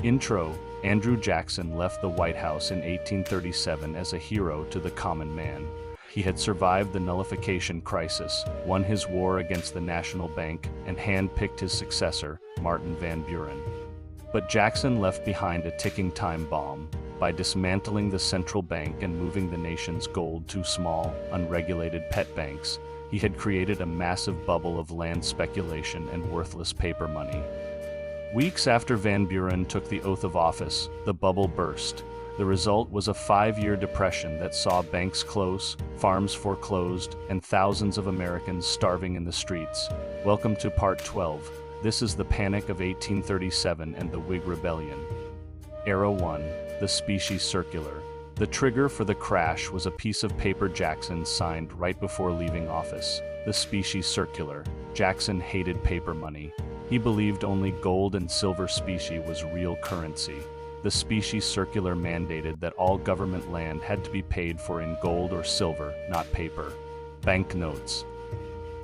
Intro: Andrew Jackson left the White House in 1837 as a hero to the common man. He had survived the nullification crisis, won his war against the National Bank, and hand-picked his successor, Martin Van Buren. But Jackson left behind a ticking time bomb. By dismantling the central bank and moving the nation's gold to small, unregulated pet banks, he had created a massive bubble of land speculation and worthless paper money. Weeks after Van Buren took the oath of office, the bubble burst. The result was a 5-year depression that saw banks close, farms foreclosed, and thousands of Americans starving in the streets. Welcome to Part 12. This is the Panic of 1837 and the Whig Rebellion. Era 1. The Specie Circular. The trigger for the crash was a piece of paper Jackson signed right before leaving office. The Specie Circular. Jackson hated paper money. He believed only gold and silver specie was real currency. The Specie Circular mandated that all government land had to be paid for in gold or silver, not paper. Banknotes.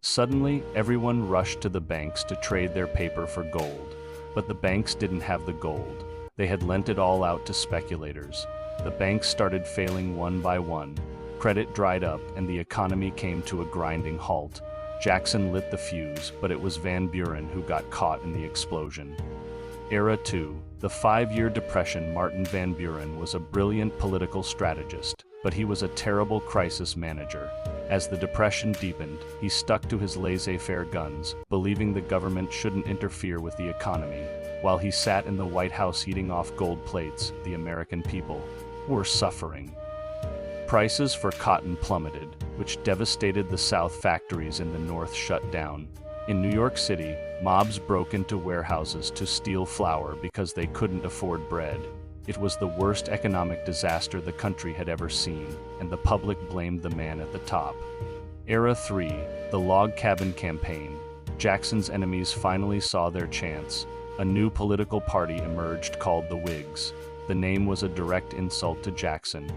Suddenly, everyone rushed to the banks to trade their paper for gold. But the banks didn't have the gold. They had lent it all out to speculators. The banks started failing one by one. Credit dried up and the economy came to a grinding halt. Jackson lit the fuse, but it was Van Buren who got caught in the explosion. Era 2. The 5-year depression. Martin Van Buren was a brilliant political strategist, but he was a terrible crisis manager. As the depression deepened, he stuck to his laissez-faire guns, believing the government shouldn't interfere with the economy. While he sat in the White House eating off gold plates, the American people were suffering. Prices for cotton plummeted, which devastated the South. Factories in the North shut down. In New York City, mobs broke into warehouses to steal flour because they couldn't afford bread. It was the worst economic disaster the country had ever seen, and the public blamed the man at the top. Era 3. The Log Cabin Campaign. Jackson's enemies finally saw their chance. A new political party emerged called the Whigs. The name was a direct insult to Jackson.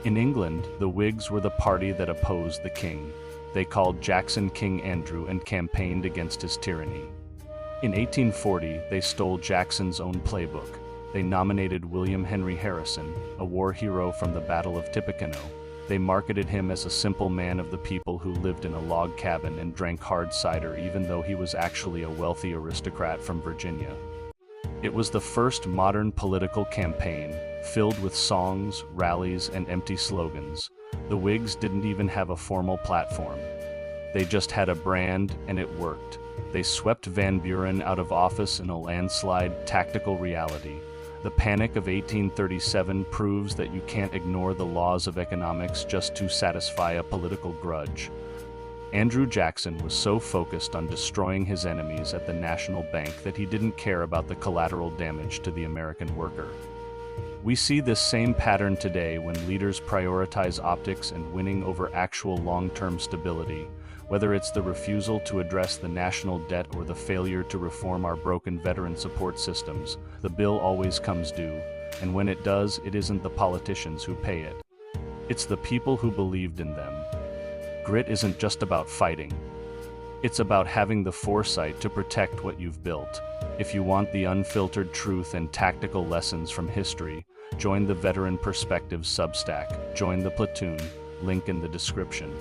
In England, the Whigs were the party that opposed the king. They called Jackson King Andrew and campaigned against his tyranny. In 1840, they stole Jackson's own playbook. They nominated William Henry Harrison, a war hero from the Battle of Tippecanoe. They marketed him as a simple man of the people who lived in a log cabin and drank hard cider, even though he was actually a wealthy aristocrat from Virginia. It was the first modern political campaign, filled with songs, rallies, and empty slogans. The Whigs didn't even have a formal platform. They just had a brand, and it worked. They swept Van Buren out of office in a landslide, tactical reality. The Panic of 1837 proves that you can't ignore the laws of economics just to satisfy a political grudge. Andrew Jackson was so focused on destroying his enemies at the National Bank that he didn't care about the collateral damage to the American worker. We see this same pattern today when leaders prioritize optics and winning over actual long-term stability. Whether it's the refusal to address the national debt or the failure to reform our broken veteran support systems, the bill always comes due, and when it does, it isn't the politicians who pay it. It's the people who believed in them. Grit isn't just about fighting. It's about having the foresight to protect what you've built. If you want the unfiltered truth and tactical lessons from history, join the Veteran Perspectives Substack. Join the platoon, link in the description.